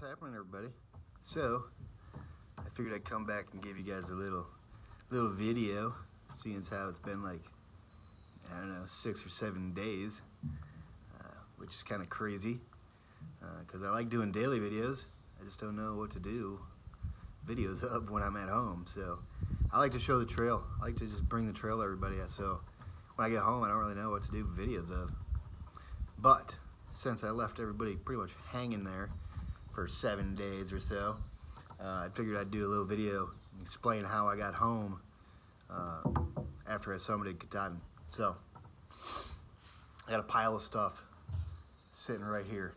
happening, everybody? So I figured I'd come back and give you guys a little video, seeing as how it's been like, I don't know, 6 or 7 days, which is kind of crazy because I like doing daily videos. I just don't know what to do videos of when I'm at home. So I like to show the trail. I like to just bring the trail to everybody. So when I get home, I don't really know what to do videos of. But since I left everybody pretty much hanging there for 7 days or so, I figured I'd do a little video and explain how I got home after I summited Katahdin. So I got a pile of stuff sitting right here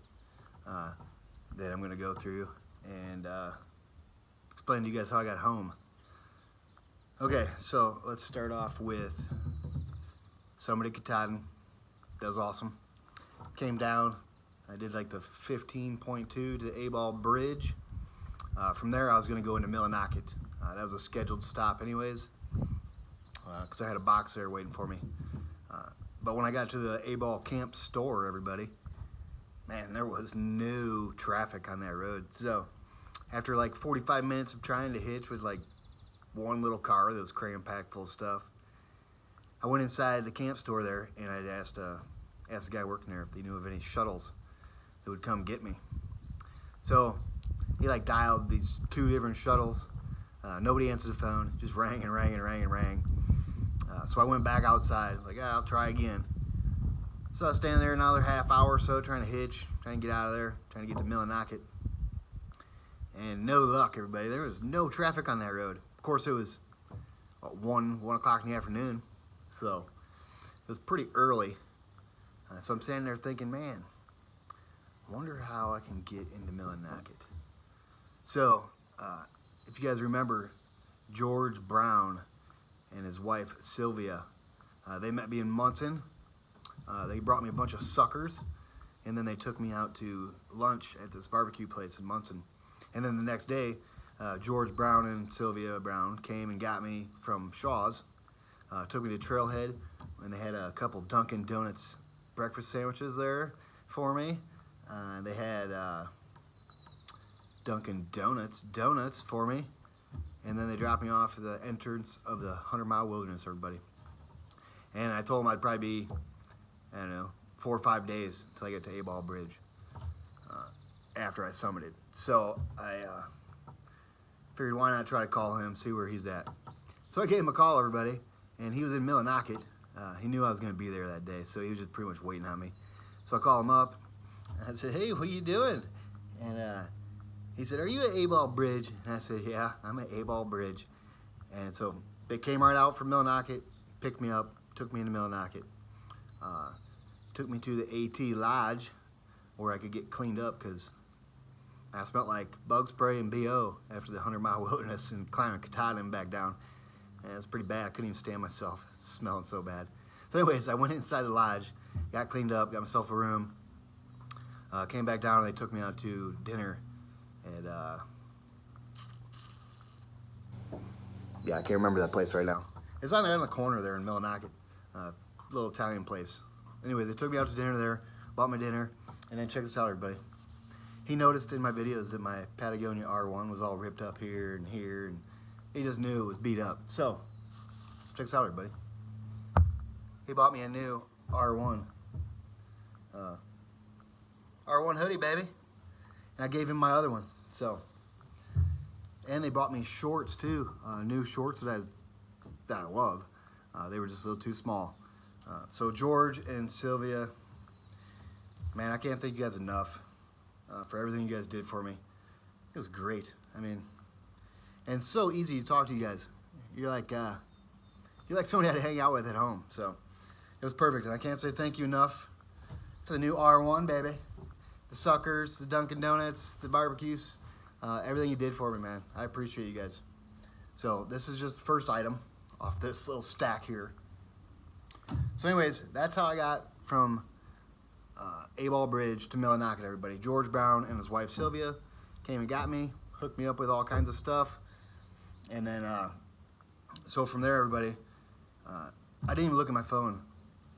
that I'm going to go through and explain to you guys how I got home. Okay, so let's start off with summited Katahdin. That was awesome. Came down, I did like the 15.2 to the A-Ball Bridge. From there I was going to go into Millinocket. That was a scheduled stop anyways, because I had a box there waiting for me. But when I got to the A-Ball Camp store, everybody, man, there was no traffic on that road. So after like 45 minutes of trying to hitch with like one little car that was cram-packed full of stuff, I went inside the camp store there and I'd asked the guy working there if he knew of any shuttles that would come get me. So he like dialed these 2 different shuttles. Nobody answered the phone, just rang and rang and rang and rang. So I went back outside, like, I'll try again. So I was standing there another half hour or so trying to hitch, trying to get out of there, trying to get to Millinocket. And no luck, everybody. There was no traffic on that road. Of course, it was 1 o'clock in the afternoon, so it was pretty early. So I'm standing there thinking, man, I wonder how I can get into Millinocket. So, if you guys remember, George Brown and his wife Sylvia, they met me in Munson. They brought me a bunch of suckers, and then they took me out to lunch at this barbecue place in Munson. And then the next day, George Brown and Sylvia Brown came and got me from Shaw's, took me to Trailhead, and they had a couple Dunkin' Donuts breakfast sandwiches there for me. They had Dunkin' Donuts for me, and then they dropped me off at the entrance of the 100-mile wilderness, everybody. And I told them I'd probably be, I don't know, 4 or 5 days until I get to A-Ball Bridge after I summited. So I figured why not try to call him, see where he's at. So I gave him a call, everybody, and he was in Millinocket. He knew I was going to be there that day, so he was just pretty much waiting on me. So I called him up. I said, hey, what are you doing? And he said, are you at A-Ball Bridge? And I said, yeah, I'm at A-Ball Bridge. And so they came right out from Millinocket, picked me up, took me into Millinocket. Took me to the AT Lodge where I could get cleaned up because I smelled like bug spray and BO after the 100-mile wilderness and climbing Katahdin back down. And it was pretty bad. I couldn't even stand myself. It was smelling so bad. So anyways, I went inside the lodge, got cleaned up, got myself a room, came back down, and they took me out to dinner at, yeah, I can't remember that place right now. It's on the corner there in Millinocket, little Italian place. Anyways, they took me out to dinner there, bought my dinner, and then check this out, everybody. He noticed in my videos that my Patagonia R1 was all ripped up here, and he just knew it was beat up. So, check this out, everybody. He bought me a new R1. R1 hoodie, baby. And I gave him my other one. So, and they brought me shorts too, new shorts that I love. They were just a little too small. So George and Sylvia, man, I can't thank you guys enough for everything you guys did for me. It was great. I mean, and it's so easy to talk to you guys. You're like somebody to hang out with at home. So it was perfect, and I can't say thank you enough for the new R1, baby. The suckers, the Dunkin' Donuts, the barbecues, everything you did for me, man. I appreciate you guys. So this is just the first item off this little stack here. So anyways, that's how I got from A-Ball Bridge to Millinocket, everybody. George Brown and his wife Sylvia came and got me, hooked me up with all kinds of stuff. And then, so from there, everybody, I didn't even look at my phone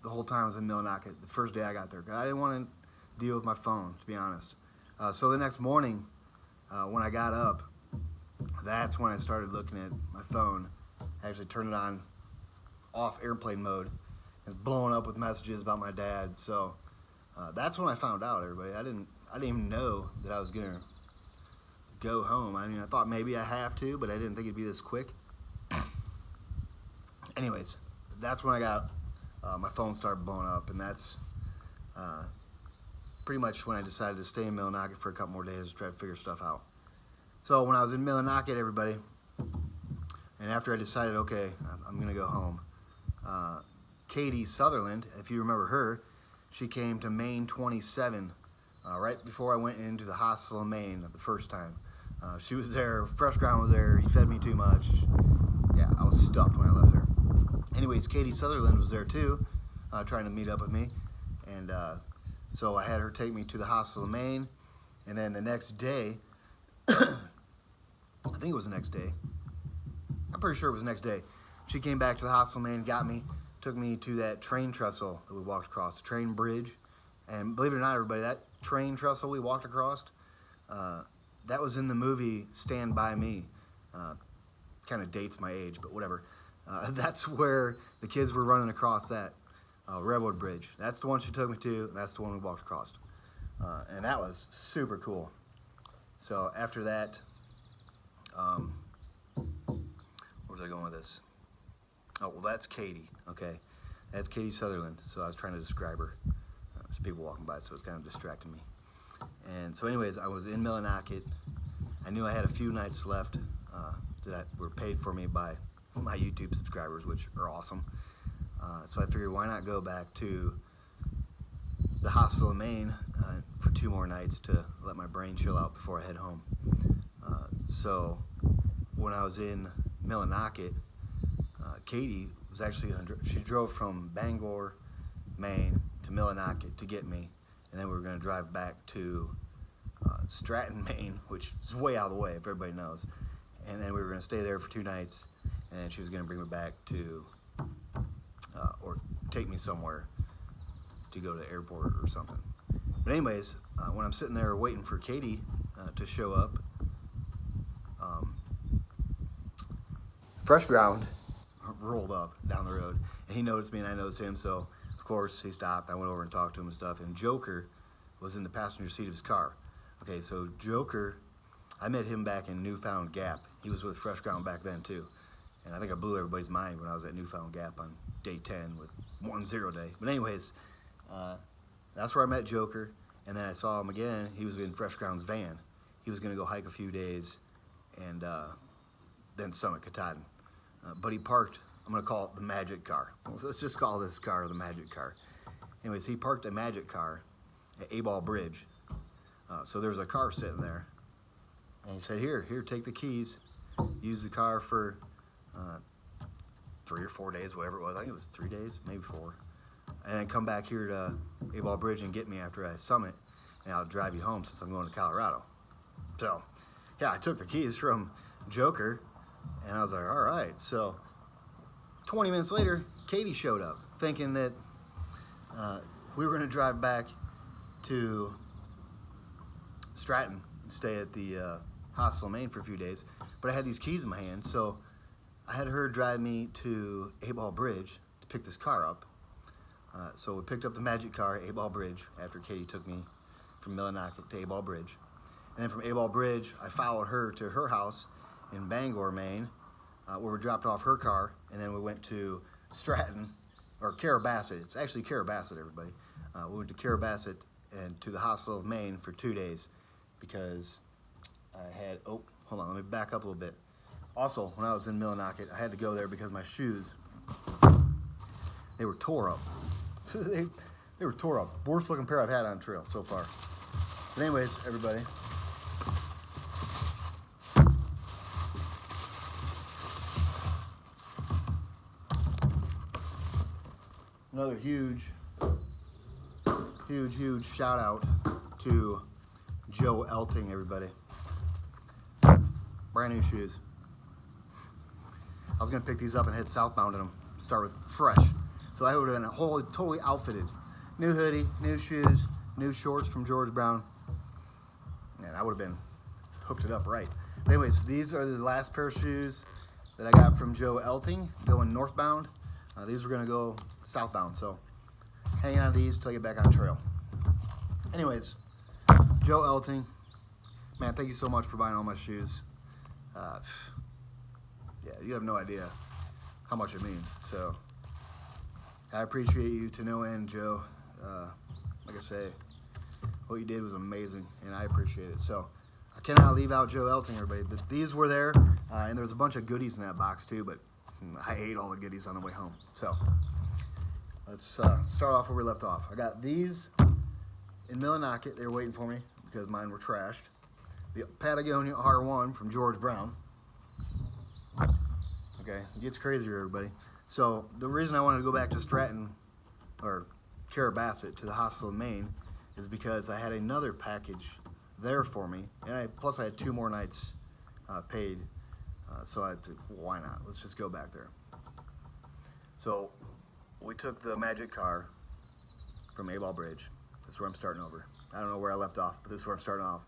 the whole time I was in Millinocket, the first day I got there. I didn't want to deal with my phone, to be honest. So the next morning, when I got up, that's when I started looking at my phone. I actually turned it on off airplane mode. It's blowing up with messages about my dad. So that's when I found out, everybody. I didn't even know that I was gonna go home. I mean, I thought maybe I have to, but I didn't think it'd be this quick. Anyways, that's when I got my phone started blowing up, and that's pretty much when I decided to stay in Millinocket for a couple more days to try to figure stuff out. So when I was in Millinocket, everybody, and after I decided, okay, I'm gonna go home, Katie Sutherland, if you remember her, she came to Maine 27 right before I went into the hostel in Maine the first time. She was there, Fresh Ground was there, he fed me too much. Yeah, I was stuffed when I left there. Anyways, Katie Sutherland was there too, trying to meet up with me. And so I had her take me to the hostel in Maine. And then the next day, I think it was the next day. I'm pretty sure it was the next day. She came back to the hostel in Maine, got me, took me to that train trestle that we walked across, the train bridge. And believe it or not, everybody, that train trestle we walked across, that was in the movie Stand By Me. Kind of dates my age, but whatever. That's where the kids were running across that railroad bridge. That's the one she took me to. That's the one we walked across. And that was super cool. So after that, where was I going with this? Oh, well, that's Katie, okay? That's Katie Sutherland. So I was trying to describe her. There's people walking by, so it's kind of distracting me. And so anyways, I was in Millinocket. I knew I had a few nights left that were paid for me by my YouTube subscribers, which are awesome. So I figured, why not go back to the hostel in Maine for 2 more nights to let my brain chill out before I head home. So when I was in Millinocket, Katie was actually she drove from Bangor, Maine to Millinocket to get me, and then we were going to drive back to Stratton, Maine, which is way out of the way, if everybody knows. And then we were going to stay there for 2 nights, and then she was going to bring me back to, or take me somewhere to go to the airport or something. But anyways, when I'm sitting there waiting for Katie to show up, Fresh Ground rolled up down the road, and he noticed me and I noticed him, so of course he stopped. I went over and talked to him and stuff, and Joker was in the passenger seat of his car. Okay, so Joker, I met him back in Newfound Gap. He was with Fresh Ground back then too. And I think I blew everybody's mind when I was at Newfound Gap on day 10 with 1-0 day. But anyways, that's where I met Joker. And then I saw him again. He was in Fresh Ground's van. He was going to go hike a few days and then summit Katahdin. But he parked, I'm going to call it the magic car. Let's just call this car the magic car. Anyways, he parked a magic car at A-Ball Bridge. So there was a car sitting there. And he said, here, take the keys. Use the car for 3 or 4 days, whatever it was. I think it was 3 days, maybe 4. And then come back here to A-Ball Bridge and get me after I summit, and I'll drive you home since I'm going to Colorado. So, yeah, I took the keys from Joker, and I was like, all right. So 20 minutes later, Katie showed up, thinking that we were going to drive back to Stratton and stay at the hostel in Maine for a few days. But I had these keys in my hand, so I had her drive me to A-Ball Bridge to pick this car up. So we picked up the magic car at A-Ball Bridge after Katie took me from Millinocket to A-Ball Bridge. And then from A-Ball Bridge, I followed her to her house in Bangor, Maine, where we dropped off her car, and then we went to Stratton, or Carrabassett. It's actually Carrabassett, everybody. We went to Carrabassett and to the hostel of Maine for 2 days because I had, oh, hold on, let me back up a little bit. Also, when I was in Millinocket, I had to go there because my shoes, they were tore up. they were tore up. Worst looking pair I've had on trail so far. But anyways, everybody. Another huge shout out to Joe Elting, everybody. Brand new shoes. I was gonna pick these up and head southbound in them. Start with fresh. So I would have been totally outfitted. New hoodie, new shoes, new shorts from George Brown. Man, I would have been hooked it up right. But anyways, these are the last pair of shoes that I got from Joe Elting going northbound. These were gonna go southbound, so hang on to these till I get back on trail. Anyways, Joe Elting, man, thank you so much for buying all my shoes. Yeah, you have no idea how much it means. So I appreciate you to no end, Joe. Like I say, what you did was amazing, and I appreciate it. So I cannot leave out Joe Elting, everybody. But these were there, and there was a bunch of goodies in that box too. But I ate all the goodies on the way home. So let's start off where we left off. I got these in Millinocket. They were waiting for me because mine were trashed. The Patagonia R1 from George Brown. Okay, it gets crazier, everybody. So the reason I wanted to go back to Stratton or Carrabassett to the hostel in Maine is because I had another package there for me, and plus I had 2 more nights paid. So I had to, why not? Let's just go back there. So we took the Magic car from A-Ball Bridge. That's where I'm starting over. I don't know where I left off, but this is where I'm starting off.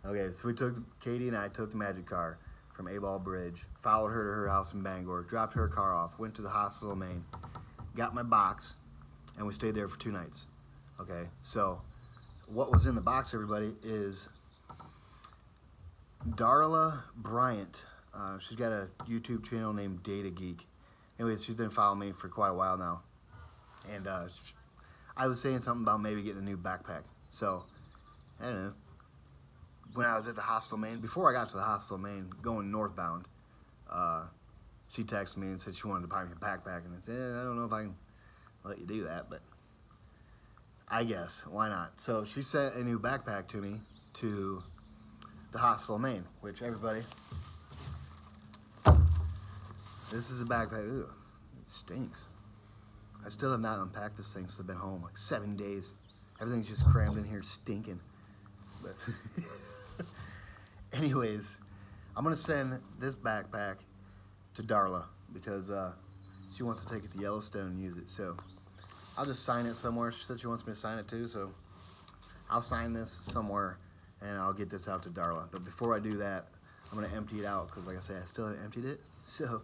Okay, so Katie and I took the Magic car from A-Ball Bridge, followed her to her house in Bangor, dropped her car off, went to the hostel in Maine, got my box, and we stayed there for 2 nights. Okay, so what was in the box, everybody, is Darla Bryant. She's got a YouTube channel named Data Geek. Anyways, she's been following me for quite a while now. And I was saying something about maybe getting a new backpack. So, I don't know. When I was at the hostel Maine, before I got to the hostel Maine, going northbound, she texted me and said she wanted to buy me a backpack. And I said, I don't know if I can let you do that, but I guess, why not? So she sent a new backpack to me to the hostel Maine, which everybody, this is a backpack. Ew, it stinks. I still have not unpacked this thing since I've been home, like 7 days. Everything's just crammed in here stinking. But anyways, I'm gonna send this backpack to Darla because she wants to take it to Yellowstone and use it. So I'll just sign it somewhere. She said she wants me to sign it too, so I'll sign this somewhere and I'll get this out to Darla. But before I do that, I'm gonna empty it out because, like I said, I still haven't emptied it. So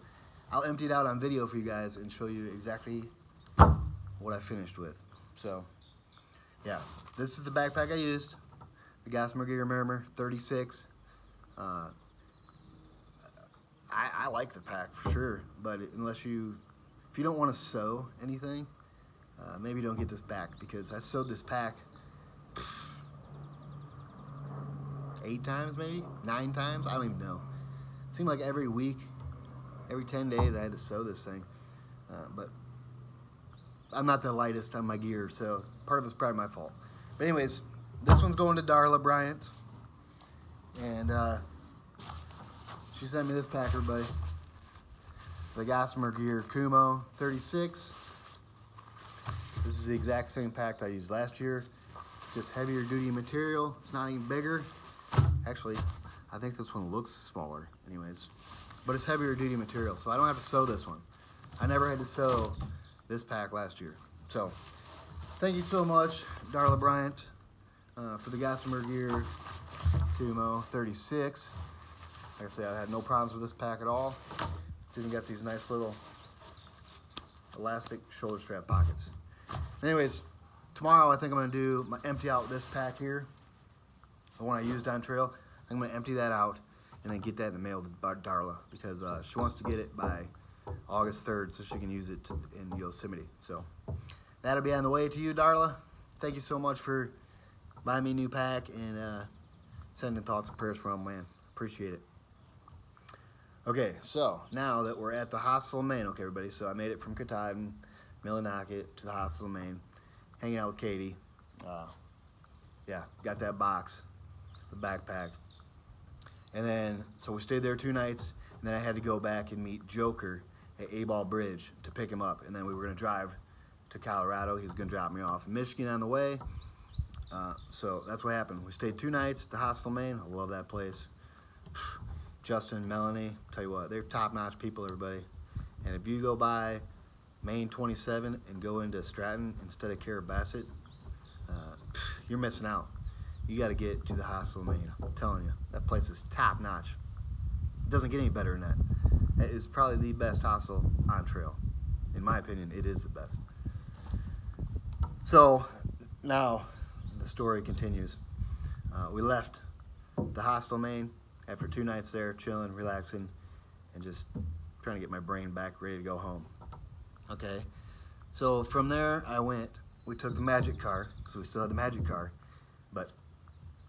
I'll empty it out on video for you guys and show you exactly what I finished with. So yeah, this is the backpack I used. The Gossamer Gear Mermer 36. I like the pack for sure, but if you don't want to sew anything, maybe don't get this back, because I sewed this pack 8 times, maybe 9 times. I don't even know. It seemed like every week, every 10 days, I had to sew this thing. But I'm not the lightest on my gear, so part of it's probably my fault. But anyways, this one's going to Darla Bryant, and she sent me this pack, everybody. The Gossamer Gear Kumo 36. This is the exact same pack I used last year, just heavier duty material. It's not even bigger. Actually, I think this one looks smaller anyways, but it's heavier duty material, so I don't have to sew this one. I never had to sew this pack last year. So thank you so much, Darla Bryant, for the Gossamer Gear Kumo 36. Like I said, I had no problems with this pack at all. It's even got these nice little elastic shoulder strap pockets. Anyways, tomorrow I think I'm gonna empty out this pack here, the one I used on trail. I'm gonna empty that out and then get that in the mail to Darla, because she wants to get it by August 3rd so she can use it in Yosemite. So that'll be on the way to you, Darla. Thank you so much for buying me a new pack and sending thoughts and prayers from, man. Appreciate it. Okay, so now that we're at the hostel in Maine, okay, everybody, so I made it from Katahdin, Millinocket to the hostel in Maine, hanging out with Katie. Yeah, got that box, the backpack. And then, so we stayed there 2 nights, and then I had to go back and meet Joker at A-Ball Bridge to pick him up. And then we were gonna drive to Colorado. He was gonna drop me off in Michigan on the way. So that's what happened. We stayed 2 nights at the hostel in Maine. I love that place. Justin, Melanie, tell you what, they're top-notch people, everybody. And if you go by Main 27 and go into Stratton instead of Carrabassett, you're missing out. you got to get to the hostel, Maine. I'm telling you, that place is top notch. It doesn't get any better than that. It is probably the best hostel on trail. In my opinion, it is the best. So now the story continues. We left the hostel, Maine, after 2 nights there, chilling, relaxing, and just trying to get my brain back ready to go home. Okay, so from there we took the magic car, because we still had the magic car, but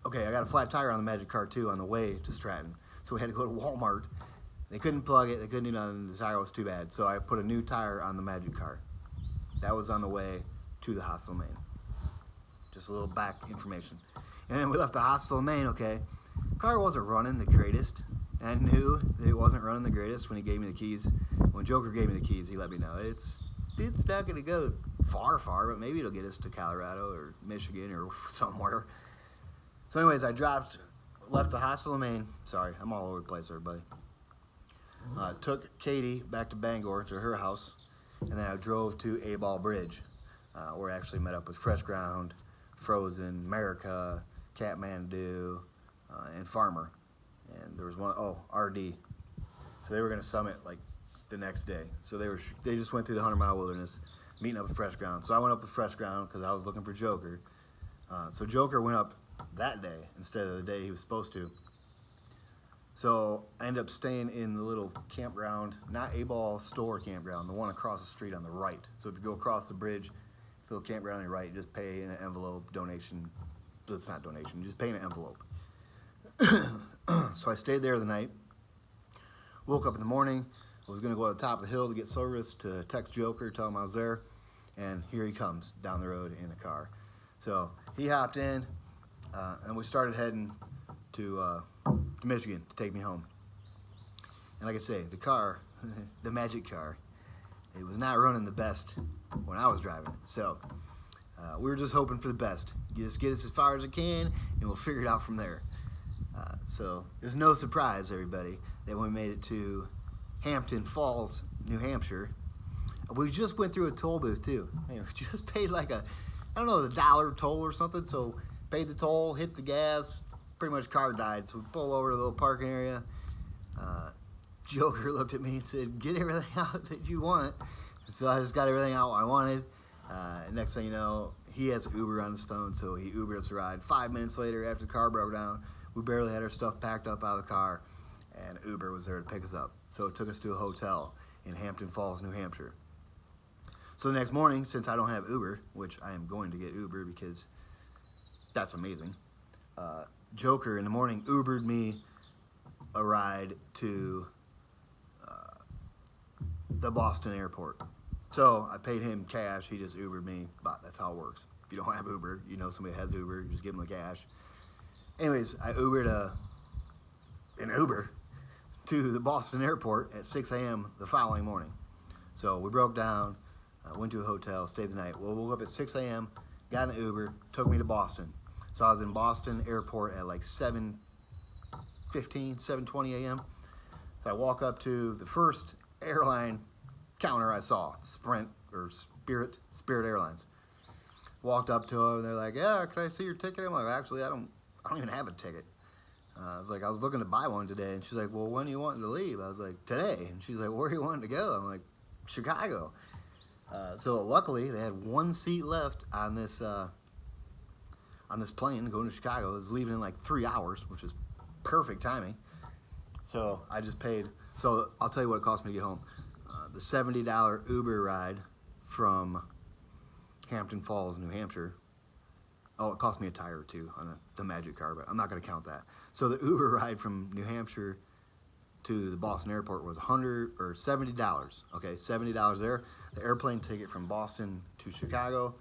okay, I got a flat tire on the magic car too on the way to Stratton, so we had to go to Walmart. They couldn't plug it, they couldn't do nothing, the tire was too bad, so I put a new tire on the magic car. That was on the way to the hostel, Maine. Just a little back information. And then we left the hostel, Maine, okay. Car wasn't running the greatest. I knew that it wasn't running the greatest when he gave me the keys. When Joker gave me the keys, he let me know it's not going to go far, but maybe it'll get us to Colorado or Michigan or somewhere. So anyways, I left the hostel in Maine. Sorry, I'm all over the place, everybody. Took Katie back to Bangor to her house, and then I drove to A-Ball Bridge, where I actually met up with Fresh Ground, Frozen, America, Kathmandu, and Farmer. And there was one, RD. So they were going to summit like the next day. So they just went through the 100-mile wilderness, meeting up with Fresh Ground. So I went up with Fresh Ground because I was looking for Joker. So Joker went up that day instead of the day he was supposed to. So I ended up staying in the little campground, not A-Ball store campground, the one across the street on the right. So if you go across the bridge, the little campground on your right, you just pay an envelope, donation. It's not donation, you just pay an envelope. So I stayed there the night, woke up in the morning, I was gonna go to the top of the hill to get service to text Joker, tell him I was there, and here he comes down the road in the car. So he hopped in, and we started heading to Michigan to take me home. And like I say, the car, the magic car, it was not running the best when I was driving it. So we were just hoping for the best. Just get us as far as it can, and we'll figure it out from there. So there's no surprise, everybody, that when we made it to Hampton Falls, New Hampshire, we just went through a toll booth too. We just paid like a $1 toll or something. So paid the toll, hit the gas, pretty much car died. So we pull over to the little parking area. Joker looked at me and said, "Get everything out that you want." And so I just got everything out I wanted. Next thing you know, he has Uber on his phone, so he Ubered us a ride. 5 minutes later, after the car broke down, we barely had our stuff packed up out of the car, and Uber was there to pick us up. So it took us to a hotel in Hampton Falls, New Hampshire. So the next morning, since I don't have Uber, which I am going to get Uber because that's amazing, Joker in the morning Ubered me a ride to the Boston airport. So I paid him cash, he just Ubered me, but that's how it works. If you don't have Uber, you know somebody has Uber, you just give them the cash. Anyways, I Ubered an Uber to the Boston airport at 6 a.m. the following morning. So we broke down, went to a hotel, stayed the night. Well, we woke up at 6 a.m., got an Uber, took me to Boston. So I was in Boston airport at like 7:15, 7:20 a.m. So I walk up to the first airline counter I saw, Spirit Airlines. Walked up to them, and they're like, "Yeah, can I see your ticket?" I'm like, "Actually, I don't even have a ticket." I was like, "I was looking to buy one today." And she's like, "Well, when are you wanting to leave?" I was like, "Today." And she's like, "Where are you wanting to go?" I'm like, "Chicago." So luckily, they had one seat left on this plane going to Chicago. It was leaving in like 3 hours, which is perfect timing. So I just paid. So I'll tell you what it cost me to get home. The $70 Uber ride from Hampton Falls, New Hampshire. Oh, it cost me a tire or two on the magic car, but I'm not going to count that. So the Uber ride from New Hampshire to the Boston airport was $70. Okay, $70 there. The airplane ticket from Boston to Chicago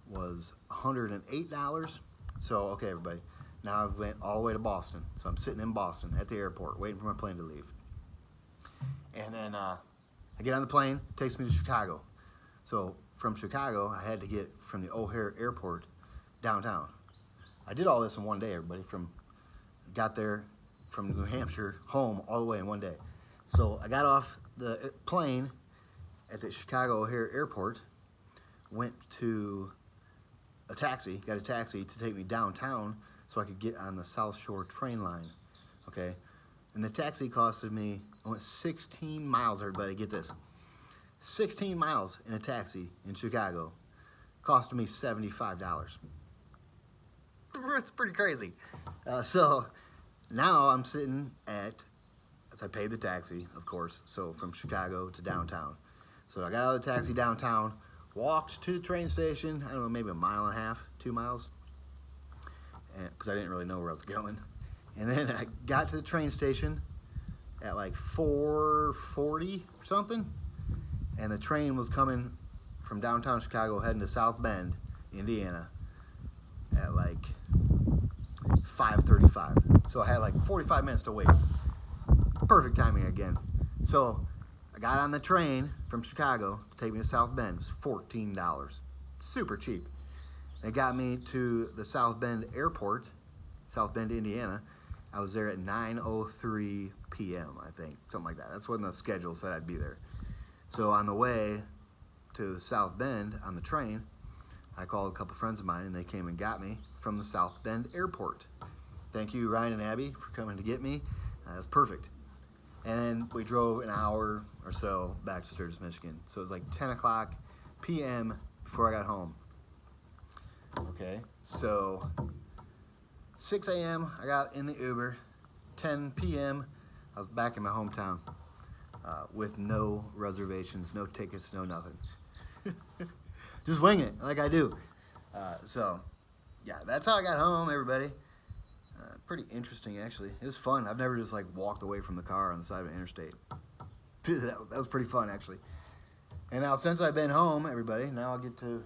was $108. So, okay, everybody. Now I've went all the way to Boston. So I'm sitting in Boston at the airport waiting for my plane to leave. And then I get on the plane, it takes me to Chicago. So from Chicago, I had to get from the O'Hare Airport downtown. I did all this in one day, everybody. Got there from New Hampshire home all the way in one day. So I got off the plane at the Chicago O'Hare Airport, went to got a taxi to take me downtown so I could get on the South Shore train line, okay? And the taxi costed me, I went 16 miles, everybody, get this. 16 miles in a taxi in Chicago cost me $75. It's pretty crazy. So now I'm sitting at, as I paid the taxi, of course, so from Chicago to downtown. So I got out of the taxi downtown, walked to the train station, I don't know, maybe a mile and a half, 2 miles, because I didn't really know where I was going. And then I got to the train station at like 4:40 or something, and the train was coming from downtown Chicago heading to South Bend, Indiana, at like 5:35. So I had like 45 minutes to wait. Perfect timing again. So I got on the train from Chicago to take me to South Bend. It was $14. Super cheap. It got me to the South Bend airport, South Bend, Indiana. I was there at 9:03 p.m., I think, something like that. That's when the schedule said I'd be there. So on the way to South Bend on the train, I called a couple friends of mine, and they came and got me from the South Bend airport. Thank you, Ryan and Abby, for coming to get me. That was perfect. And then we drove an hour or so back to Sturgis, Michigan. So it was like 10 o'clock p.m. before I got home. Okay, so 6 a.m. I got in the Uber. 10 p.m. I was back in my hometown with no reservations, no tickets, no nothing. Just winging it like I do. So, yeah, that's how I got home, everybody. Pretty interesting, actually. It was fun. I've never just like walked away from the car on the side of an interstate. That was pretty fun, actually. And now, since I've been home, everybody, now I'll get to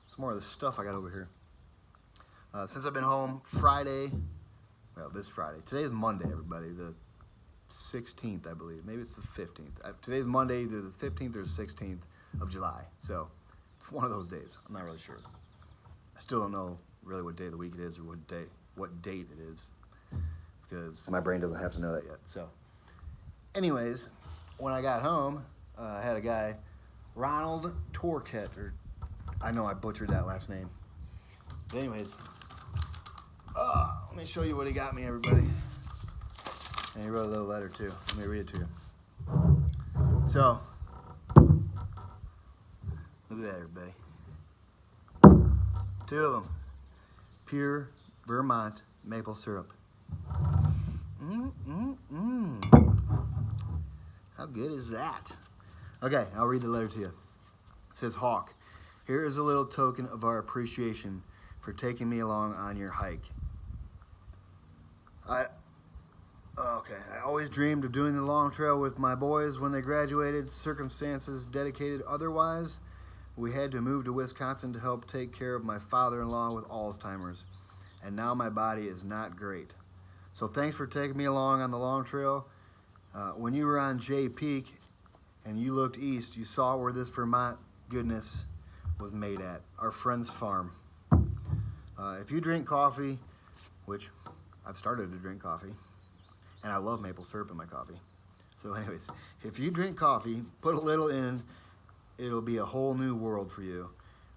some more of the stuff I got over here. Since I've been home Friday, well, this Friday. Today's Monday, everybody, the 16th, I believe. Maybe it's the 15th. Today's Monday, either the 15th or the 16th of July. So, it's one of those days. I'm not really sure. I still don't know really what day of the week it is or what date it is, because my brain doesn't have to know that yet. So, anyways, when I got home, I had a guy, Ronald Torquette, or I know I butchered that last name. But anyways, let me show you what he got me, everybody. And he wrote a little letter too. Let me read it to you. So, look at that, everybody. 2 of them. Pure Vermont maple syrup. How good is that? Okay, I'll read the letter to you. It says, Hawk, here is a little token of our appreciation for taking me along on your hike. I always dreamed of doing the long trail with my boys when they graduated. Circumstances dedicated otherwise. We had to move to Wisconsin to help take care of my father-in-law with Alzheimer's. And now my body is not great. So thanks for taking me along on the long trail. When you were on Jay Peak and you looked east, you saw where this Vermont goodness was made at, our friend's farm. If you drink coffee, which I've started to drink coffee, and I love maple syrup in my coffee. So anyways, if you drink coffee, put a little in, it'll be a whole new world for you.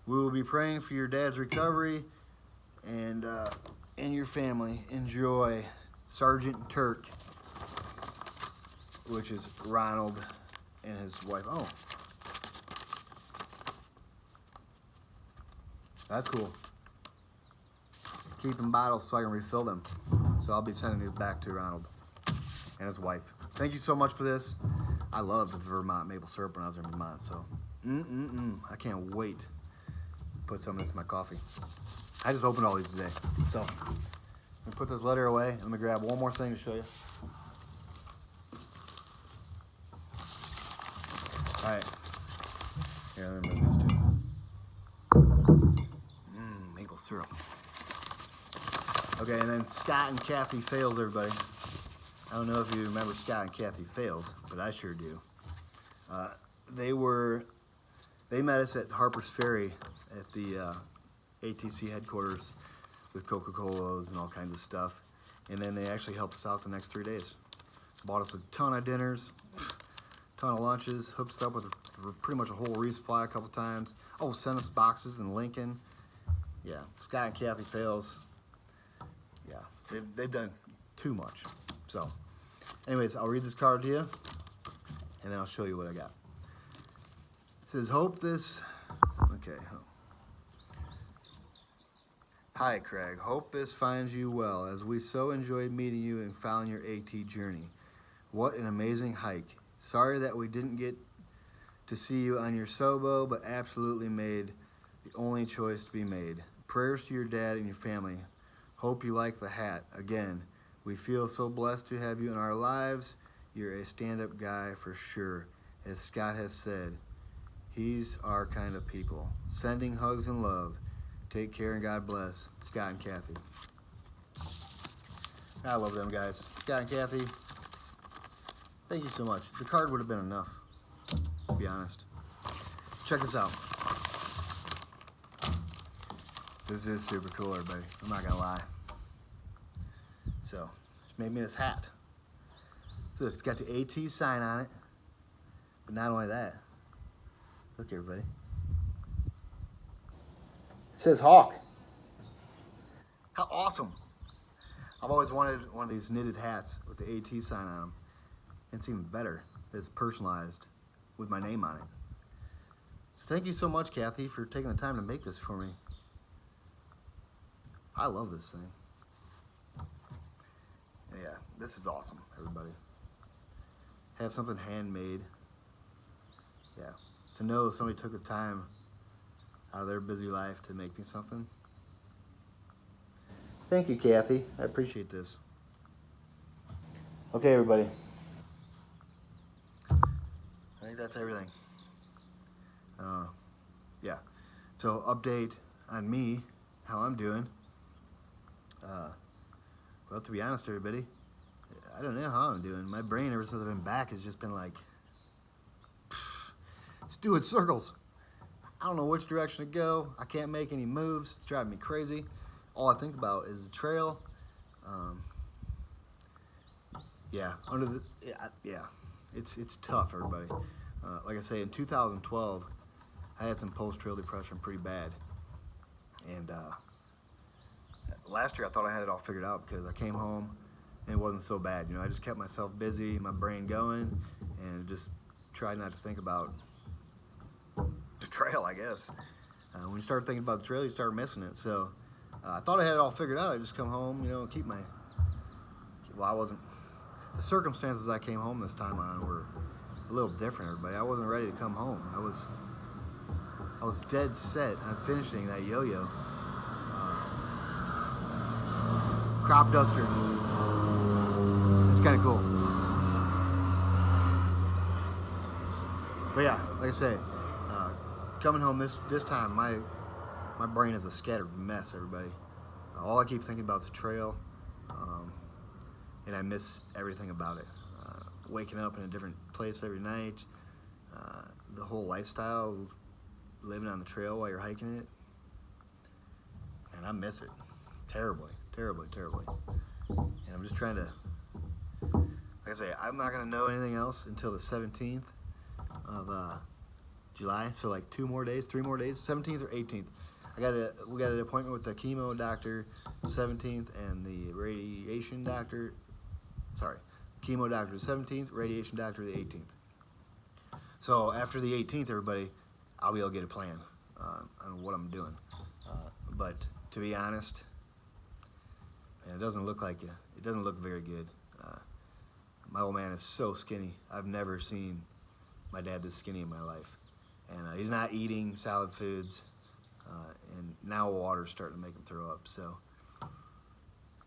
We will be praying for your dad's recovery and your family. Enjoy, Sergeant Turk, which is Ronald and his wife. Oh, that's cool. Keeping bottles so I can refill them. So I'll be sending these back to Ronald and his wife. Thank you so much for this. I loved the Vermont maple syrup when I was in Vermont, so I can't wait to put some of this in my coffee. I just opened all these today. So let me put this letter away. Let me grab one more thing to show you. All right. Here, let me move these two. Maple syrup. Okay, and then Scott and Kathy Fales, everybody. I don't know if you remember Scott and Kathy Fales, but I sure do. They met us at Harper's Ferry at the ATC headquarters with Coca-Colas and all kinds of stuff. And then they actually helped us out the next 3 days. Bought us a ton of dinners, ton of lunches, hooked us up with pretty much a whole resupply a couple times. Oh, sent us boxes in Lincoln. Yeah, Scott and Kathy Fales. yeah, they've done too much. So, anyways, I'll read this card to you, and then I'll show you what I got. It says, hope this, okay. Hi, Craig. Hope this finds you well, as we so enjoyed meeting you and following your AT journey. What an amazing hike. Sorry that we didn't get to see you on your Sobo, but absolutely made the only choice to be made. Prayers to your dad and your family. Hope you like the hat. Again, we feel so blessed to have you in our lives. You're a stand-up guy for sure. As Scott has said, he's our kind of people. Sending hugs and love. Take care and God bless. Scott and Kathy. I love them guys. Scott and Kathy, thank you so much. The card would have been enough, to be honest. Check this out. This is super cool, everybody. I'm not gonna lie. So, just made me this hat. So it's got the AT sign on it. But not only that. Look, everybody. It says Hawk. How awesome. I've always wanted one of these knitted hats with the AT sign on them. It's even better that it's personalized with my name on it. So thank you so much, Kathy, for taking the time to make this for me. I love this thing. Yeah, this is awesome, everybody. Have something handmade. Yeah, to know somebody took the time out of their busy life to make me something. Thank you, Kathy. I appreciate this. Okay, everybody. I think that's everything. Yeah. So, update on me, how I'm doing. Well, to be honest, everybody, I don't know how I'm doing. My brain, ever since I've been back, has just been like, it's doing circles. I don't know which direction to go. I can't make any moves. It's driving me crazy. All I think about is the trail. Yeah, it's tough, everybody. Like I say, in 2012, I had some post-trail depression pretty bad. And last year I thought I had it all figured out because I came home and it wasn't so bad. You know, I just kept myself busy, my brain going, and just tried not to think about the trail, I guess. When you start thinking about the trail, you start missing it. So I thought I had it all figured out. I just come home, you know, I wasn't, the circumstances I came home this time on were a little different, everybody. I wasn't ready to come home. I was dead set on finishing that yo-yo. Crop duster. It's kind of cool. But yeah, like I say, coming home this time, my brain is a scattered mess, everybody. All I keep thinking about is the trail, and I miss everything about it. Waking up in a different place every night, the whole lifestyle, living on the trail while you're hiking it, and I miss it terribly, terribly, terribly. And I'm just trying to, like I say, I'm not gonna know anything else until the 17th of July. So like 3 more days, 17th or 18th. We got an appointment with the chemo doctor 17th and the radiation doctor. Sorry, chemo doctor the 17th, radiation doctor the 18th. So after the 18th, everybody, I'll be able to get a plan on what I'm doing. But to be honest, man, it doesn't look like it doesn't look very good. My old man is so skinny. I've never seen my dad this skinny in my life. And he's not eating solid foods. And now water's starting to make him throw up. So,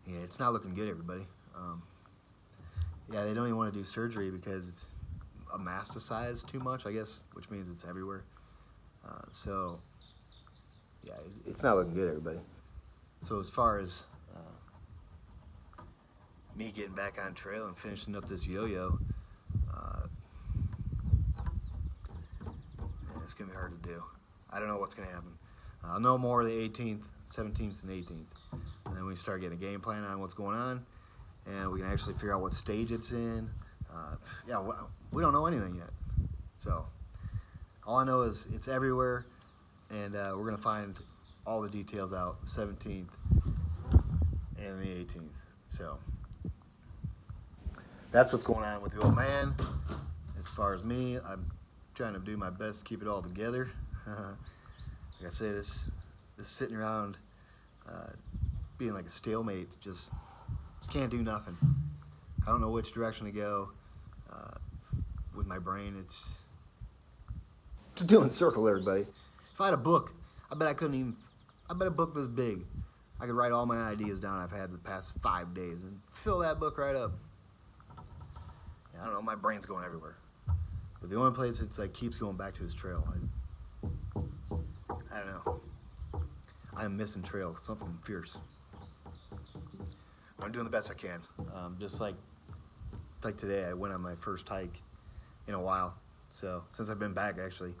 yeah, it's not looking good, everybody. Yeah, they don't even want to do surgery because it's metastasized too much, I guess, which means it's everywhere. So, yeah, it's not looking good, everybody. So as far as me getting back on trail and finishing up this yo-yo, it's going to be hard to do. I don't know what's going to happen. I'll know more the 18th, 17th, and 18th. And then we start getting a game plan on what's going on, and we can actually figure out what stage it's in. Yeah, we don't know anything yet. So all I know is it's everywhere, and we're going to find all the details out the 17th. and the 18th. So that's what's going on with the old man. As far as me, I'm trying to do my best to keep it all together. Like I say, this sitting around being like a stalemate, just can't do nothing. I don't know which direction to go with my brain. It's just doing circle, everybody. If I had a book, I bet a book this big, I could write all my ideas down I've had the past 5 days and fill that book right up. Yeah, I don't know, my brain's going everywhere. But the only place it's like keeps going back to is trail. I don't know. I'm missing trail, something fierce. I'm doing the best I can. Just like today, I went on my first hike in a while. So since I've been back, actually,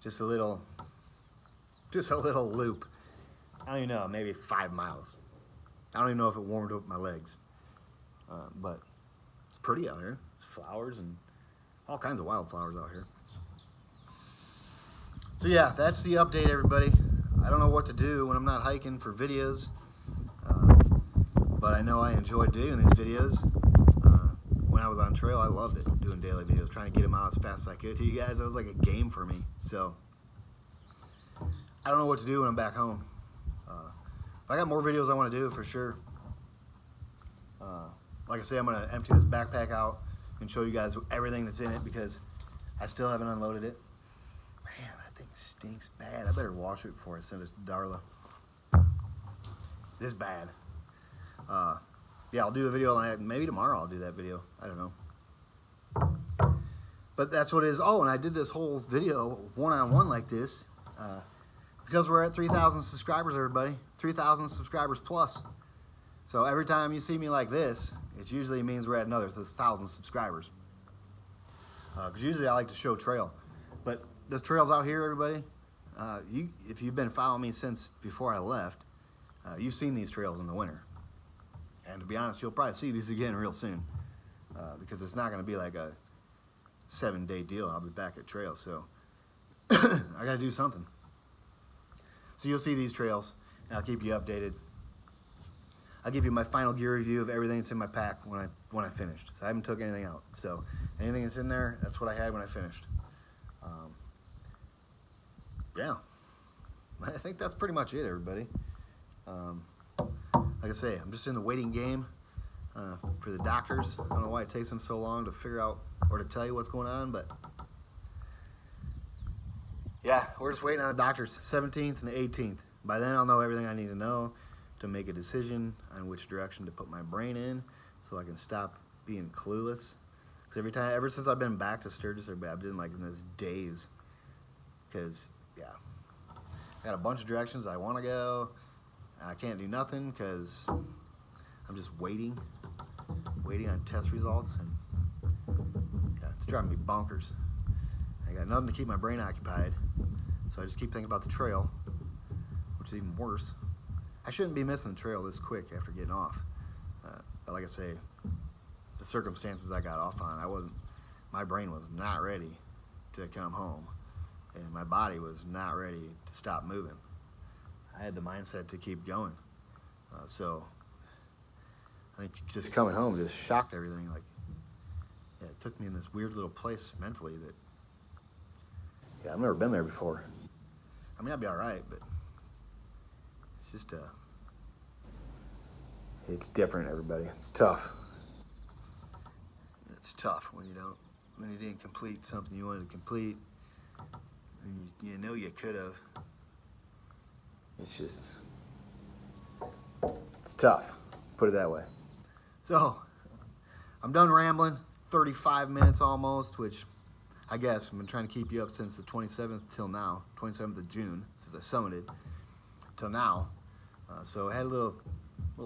just a little loop. I don't even know, maybe 5 miles. I don't even know if it warmed up my legs, but it's pretty out here. There's flowers and all kinds of wildflowers out here. So yeah, that's the update, everybody. I don't know what to do when I'm not hiking for videos, but I know I enjoyed doing these videos. When I was on trail, I loved it, doing daily videos, trying to get them out as fast as I could to you guys. It was like a game for me. So I don't know what to do when I'm back home. But I got more videos I want to do for sure. Like I say, I'm going to empty this backpack out and show you guys everything that's in it because I still haven't unloaded it. Man, that thing stinks bad. I better wash it before I send it to Darla. This bad. Yeah, I'll do a video on that. Maybe tomorrow I'll do that video. I don't know. But that's what it is. Oh, and I did this whole video one-on-one like this because we're at 3,000 subscribers, everybody. 3,000 subscribers plus. So every time you see me like this, it usually means we're at another 1,000 subscribers. Because usually I like to show trail. But this trail's out here, everybody. If you've been following me since before I left, you've seen these trails in the winter. And to be honest, you'll probably see these again real soon. Because it's not going to be like a 7-day deal. I'll be back at trail, so I got to do something. So you'll see these trails, and I'll keep you updated. I'll give you my final gear review of everything that's in my pack when I finished. So I haven't took anything out. So anything that's in there, that's what I had when I finished. Yeah, I think that's pretty much it, everybody. Like I say, I'm just in the waiting game for the doctors. I don't know why it takes them so long to figure out or to tell you what's going on, but yeah, we're just waiting on the doctors, 17th and the 18th. By then, I'll know everything I need to know to make a decision on which direction to put my brain in so I can stop being clueless. Because ever since I've been back to Sturgis, I've been like in this daze. Because, yeah, I got a bunch of directions I want to go. I can't do nothing because I'm just waiting on test results, and yeah, it's driving me bonkers. I got nothing to keep my brain occupied, so I just keep thinking about the trail, which is even worse. I shouldn't be missing the trail this quick after getting off, but like I say, the circumstances I got off on, my brain was not ready to come home, and my body was not ready to stop moving. I had the mindset to keep going. So I think just coming home just shocked everything. Like, yeah, it took me in this weird little place mentally that, yeah, I've never been there before. I mean, I'd be all right, but it's just, it's different, everybody. It's tough. It's tough when you didn't complete something you wanted to complete, and you know you could have. It's tough, put it that way. So, I'm done rambling, 35 minutes almost, which I guess I've been trying to keep you up since the 27th till now, 27th of June, since I summited, till now. So I had a little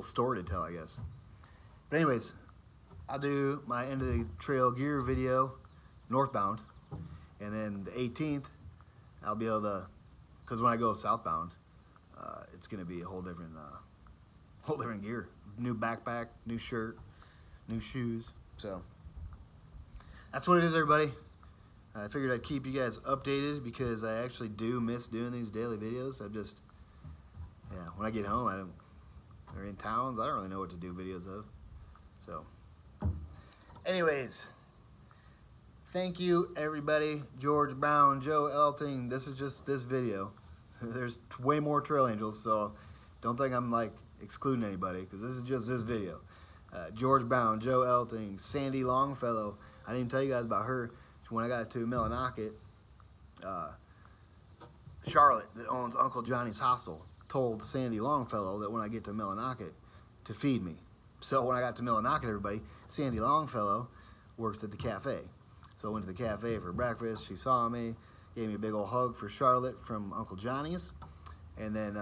story to tell, I guess. But anyways, I'll do my end of the trail gear video, northbound, and then the 18th, I'll be able to, because when I go southbound, it's going to be a whole different gear. New backpack, new shirt, new shoes. So that's what it is, everybody. I figured I'd keep you guys updated because I actually do miss doing these daily videos. Yeah, when I get home, or in towns. I don't really know what to do videos of. So, anyways, thank you everybody. George Brown, Joe Elting. This is just this video. There's way more trail angels, so don't think I'm like excluding anybody, because this is just this video. George Brown, Joe Elting, Sandy Longfellow. I didn't even tell you guys about her. So when I got to Millinocket, Charlotte, that owns Uncle Johnny's Hostel, told Sandy Longfellow that when I get to Millinocket to feed me. So when I got to Millinocket, everybody, Sandy Longfellow works at the cafe. So I went to the cafe for breakfast. She saw me, gave me a big old hug for Charlotte from Uncle Johnny's. And then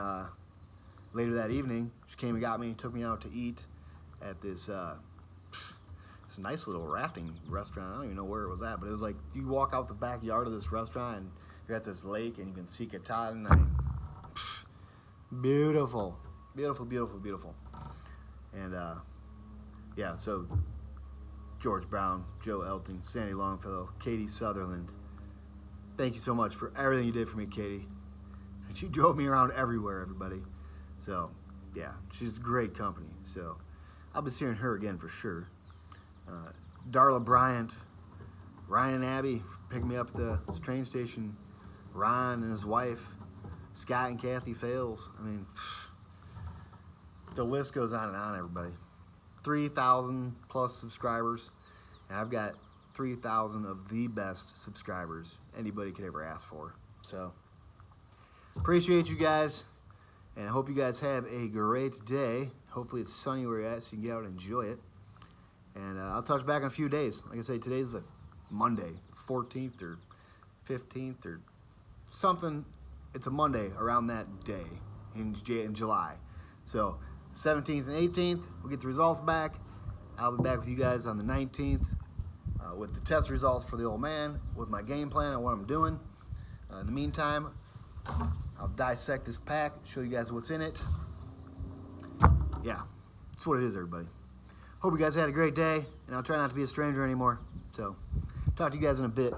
later that evening, she came and got me, took me out to eat at this nice little rafting restaurant. I don't even know where it was at, but it was like you walk out the backyard of this restaurant and you're at this lake and you can see Katahdin. I mean, beautiful, beautiful, beautiful, beautiful. And yeah, so George Brown, Joe Elting, Sandy Longfellow, Katie Sutherland. Thank you so much for everything you did for me, Katie. And she drove me around everywhere, everybody. So yeah, she's great company. So I'll be seeing her again for sure. Darla Bryant, Ryan and Abby picked me up at the train station. Ron and his wife, Scott and Kathy Fales. I mean, the list goes on and on, everybody. 3,000 plus subscribers, and I've got 3,000 of the best subscribers anybody could ever ask for. So, appreciate you guys, and I hope you guys have a great day. Hopefully it's sunny where you're at so you can get out and enjoy it. And I'll touch back in a few days. Like I say, today's the Monday, 14th or 15th or something. It's a Monday around that day in July. So 17th and 18th, we'll get the results back. I'll be back with you guys on the 19th with the test results for the old man, with my game plan on what I'm doing. In the meantime, I'll dissect this pack, show you guys what's in it. Yeah, that's what it is, everybody. Hope you guys had a great day, and I'll try not to be a stranger anymore. So, talk to you guys in a bit.